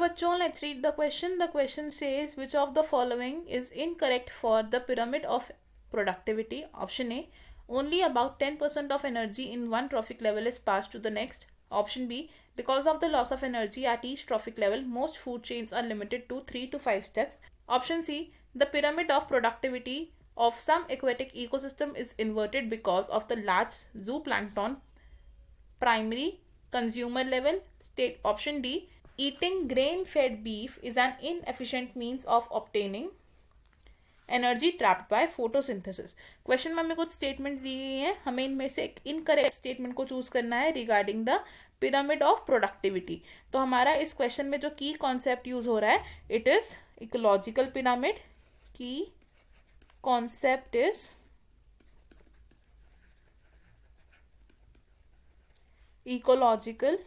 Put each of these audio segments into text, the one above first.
बच्चों, let's read the question. The question says, which of the following is incorrect for the pyramid of productivity? Option A, only about 10% of energy in one trophic level is passed to the next. Option B, because of the loss of energy at each trophic level, most food chains are limited to 3 to 5 steps. Option C, the pyramid of productivity of some aquatic ecosystem is inverted because of the large zooplankton primary consumer level. State option D, eating grain fed beef is an inefficient means of obtaining energy trapped by photosynthesis. Question में हमें कुछ statements दी गई हैं, हमें इनमें से एक incorrect statement को चूज करना है regarding the pyramid of productivity. तो हमारा इस क्वेश्चन में जो की कॉन्सेप्ट यूज हो रहा है, इट इज इकोलॉजिकल पिरामिड. की कॉन्सेप्ट इज इकोलॉजिकल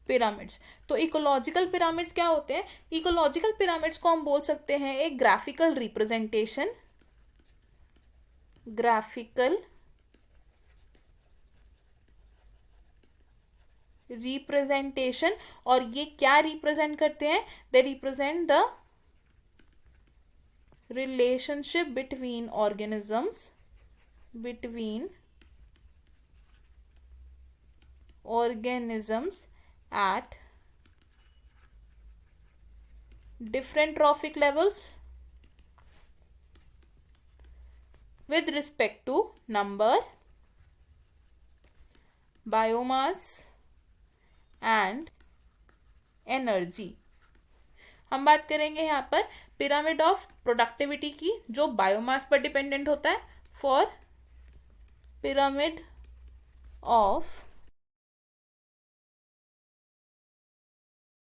पिरामिड्स. तो इकोलॉजिकल पिरामिड्स क्या होते हैं? इकोलॉजिकल पिरामिड्स को हम बोल सकते हैं एक ग्राफिकल रिप्रेजेंटेशन. Graphical representation. और ये क्या रिप्रेजेंट करते हैं? They represent the relationship between organisms, at different trophic levels with respect to number, biomass and energy. हम बात करेंगे यहाँ पर पिरामिड ऑफ प्रोडक्टिविटी की, जो बायोमास पर डिपेंडेंट होता है. फॉर पिरामिड ऑफ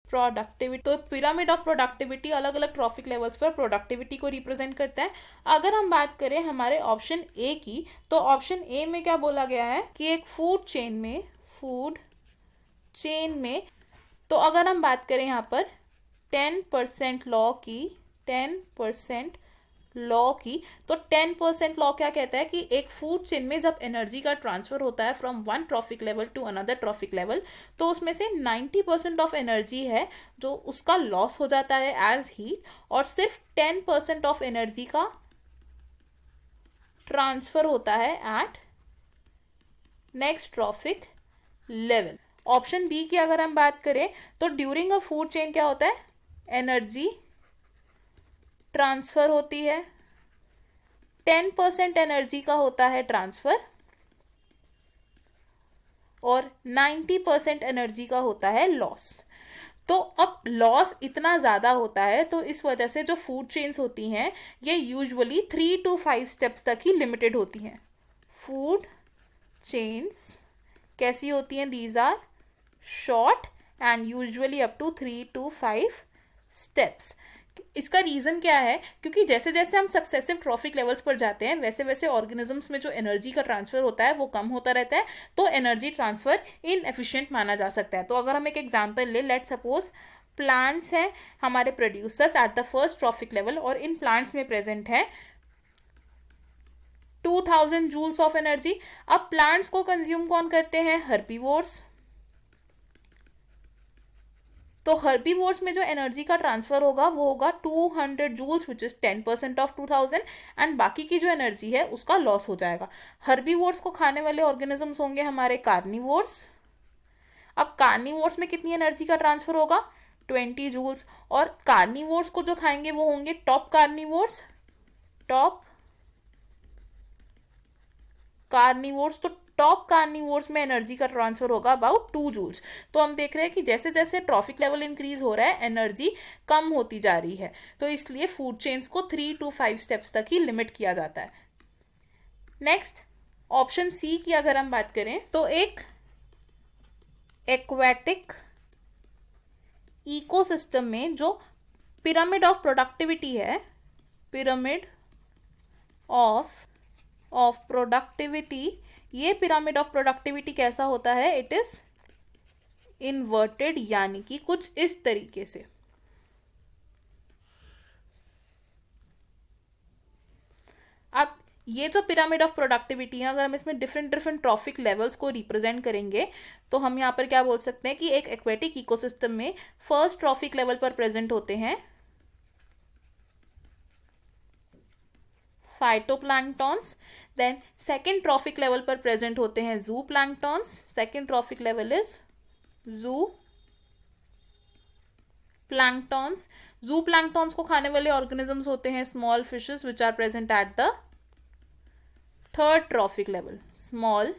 प्रोडक्टिविटी, तो पिरामिड ऑफ प्रोडक्टिविटी अलग अलग ट्रॉफिक लेवल्स पर प्रोडक्टिविटी को रिप्रेजेंट करता है. अगर हम बात करें हमारे ऑप्शन ए की, तो ऑप्शन ए में क्या बोला गया है कि एक फूड चेन में, तो अगर हम बात करें यहाँ पर 10% लॉ की, तो 10% लॉ क्या कहता है कि एक फूड चेन में जब एनर्जी का ट्रांसफर होता है from one trophic level to another trophic level, तो उसमें से 90% ऑफ एनर्जी है जो उसका लॉस हो जाता है एज हीट, और सिर्फ 10% ऑफ एनर्जी का ट्रांसफर होता है at next trophic level. Option B की अगर हम बात करें, तो ड्यूरिंग अ फूड चेन क्या होता है? एनर्जी ट्रांसफर होती है, 10% एनर्जी का होता है ट्रांसफर और 90% एनर्जी का होता है लॉस. तो अब लॉस इतना ज़्यादा होता है, तो इस वजह से जो फूड चेन्स होती हैं ये यूजुअली 3 to 5 स्टेप्स तक ही लिमिटेड होती हैं. फूड चेन्स कैसी होती हैं? These are short and usually up to 3 to 5 steps. इसका रीज़न क्या है? क्योंकि जैसे जैसे हम सक्सेसिव ट्रॉफिक लेवल्स पर जाते हैं, वैसे वैसे ऑर्गेनिजम्स में जो एनर्जी का ट्रांसफर होता है वो कम होता रहता है, तो एनर्जी ट्रांसफर इनएफिशिएंट माना जा सकता है. तो अगर हम एक एग्जांपल ले, लेट सपोज प्लांट्स हैं हमारे producers at the first trophic level, और इन प्लांट्स में प्रेजेंट है 2000 जूल्स ऑफ एनर्जी. अब प्लांट्स को कंज्यूम कौन करते हैं? हर्बीवोर्स. तो हर्बीवोर्स में जो एनर्जी का ट्रांसफर होगा वो होगा 200 joules which is 10% of 2000, and बाकी की जो एनर्जी है उसका लॉस हो जाएगा. हर्बीवोर्स को खाने वाले ऑर्गेनिजम्स होंगे हमारे कार्निवोर्स. अब कार्निवोर्स में कितनी एनर्जी का ट्रांसफर होगा? 20 जूल्स. और कार्निवोर्स को जो खाएंगे वो होंगे टॉप कार्निवोर्स. तो टॉप कार्निवोर्स में एनर्जी का ट्रांसफर होगा अबाउट 2 जूल्स. तो हम देख रहे हैं कि जैसे जैसे ट्रॉफिक लेवल इंक्रीज हो रहा है एनर्जी कम होती जा रही है, तो इसलिए फूड चेन्स को 3 to 5 स्टेप्स तक ही लिमिट किया जाता है. नेक्स्ट ऑप्शन सी की अगर हम बात करें, तो एक एक्वेटिक इकोसिस्टम में जो पिरामिड ऑफ प्रोडक्टिविटी है, पिरामिड ऑफ प्रोडक्टिविटी, ये पिरामिड ऑफ प्रोडक्टिविटी कैसा होता है? इट इज इन्वर्टेड, यानी कि कुछ इस तरीके से. अब ये जो पिरामिड ऑफ प्रोडक्टिविटी है, अगर हम इसमें डिफरेंट डिफरेंट ट्रॉफिक लेवल्स को रिप्रेजेंट करेंगे तो हम यहाँ पर क्या बोल सकते हैं कि एक एक्वेटिक इकोसिस्टम में फर्स्ट ट्रॉफिक लेवल पर प्रेजेंट होते हैं phytoplanktons, then second trophic level पर प्रेजेंट होते हैं zooplanktons, second trophic level is zooplanktons. Zooplanktons को खाने वाले ऑर्गेनिजम्स होते हैं small fishes which are present at the third trophic level, small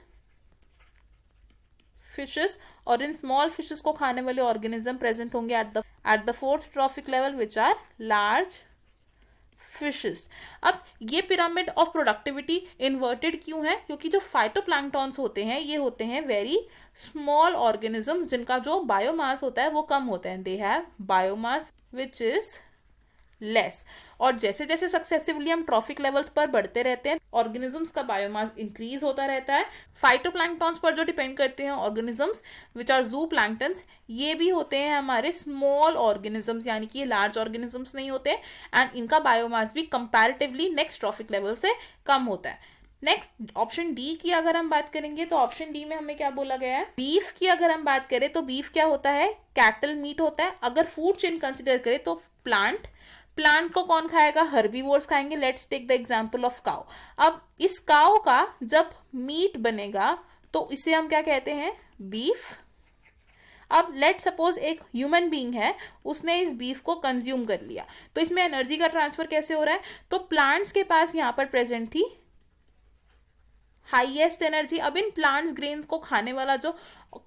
fishes, और इन स्मॉल फिशेस को खाने वाले ऑर्गेनिज्म प्रेजेंट होंगे at the fourth trophic level which are large fishes. अब ये पिरामिड ऑफ प्रोडक्टिविटी इन्वर्टेड क्यों है? क्योंकि जो फाइटोप्लैंक्टॉन्स होते हैं ये होते हैं वेरी स्मॉल ऑर्गेनिज्म जिनका जो बायोमास होता है वो कम होता है, they have biomass which is less. और जैसे जैसे सक्सेसिवली हम ट्रॉफिक लेवल्स पर बढ़ते रहते हैं ऑर्गेनिजम्स का बायोमास इंक्रीज होता रहता है। फाइटोप्लैंक्टॉन्स पर जो डिपेंड करते हैं ऑर्गेनिजम्स विच आर जू प्लैंक्टन्स, ये भी होते हैं हमारे स्मॉल ऑर्गेनिजम्स, यानी कि ये लार्ज ऑर्गेनिजम्स नहीं होते, एंड इनका बायोमास भी कंपैरेटिवली नेक्स्ट ट्रॉफिक लेवल से कम होता है। नेक्स्ट ऑप्शन डी की अगर हम बात करेंगे तो ऑप्शन डी में हमें क्या बोला गया है? बीफ की अगर हम बात करें तो बीफ क्या होता है? कैटल मीट होता है। अगर फूड चेन कंसिडर करें तो प्लांट को कौन खाएगा? हर्बीवोर्स खाएंगे। Let's take the example of cow. अब इस काउ का जब मीट बनेगा तो इसे हम क्या कहते हैं? बीफ। अब लेट सपोज एक ह्यूमन बीइंग है, उसने इस बीफ को कंज्यूम कर लिया, तो इसमें एनर्जी का ट्रांसफर कैसे हो रहा है? तो प्लांट्स के पास यहां पर प्रेजेंट थी हाईएस्ट एनर्जी। अब इन प्लांट्स ग्रेन्स को खाने वाला जो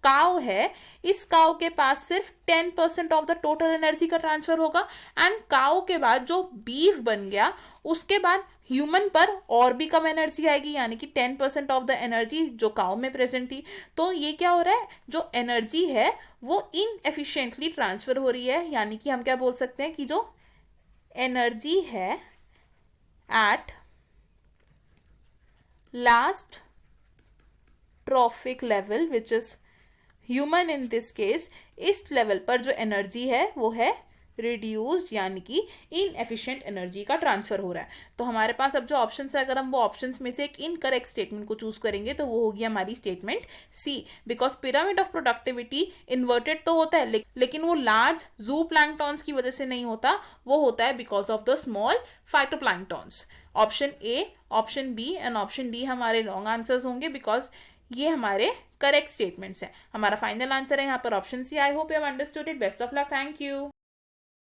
काउ है, इस काउ के पास सिर्फ 10% ऑफ द टोटल एनर्जी का ट्रांसफर होगा, एंड काउ के बाद जो बीफ बन गया उसके बाद ह्यूमन पर और भी कम एनर्जी आएगी, यानी कि 10% ऑफ द एनर्जी जो काउ में प्रेजेंट थी। तो ये क्या हो रहा है? जो एनर्जी है वो इनएफिशिएंटली ट्रांसफर हो रही है, यानी कि हम क्या बोल सकते हैं कि जो एनर्जी है at last traffic level which is human in this case, इस लेवल पर जो एनर्जी है वो है रिड्यूस्ड, यानी कि इनएफिशिएंट एनर्जी का ट्रांसफर हो रहा है। तो हमारे पास अब जो ऑप्शंस है, अगर हम वो ऑप्शंस में से एक इनकरेक्ट स्टेटमेंट को चूज करेंगे तो वो होगी हमारी statement C, because pyramid of productivity inverted तो होता है लेकिन वो लार्ज जू प्लैंक्टॉन्स की वजह से नहीं होता, वो होता है because of the small phytoplanktons. Option A, option B and option D हमारे लॉन्ग आंसर्स होंगे बिकॉज ये हमारे करेक्ट स्टेटमेंट्स हैं। हमारा फाइनल आंसर है यहाँ पर option C. I hope you have understood it. Best of luck. Thank you.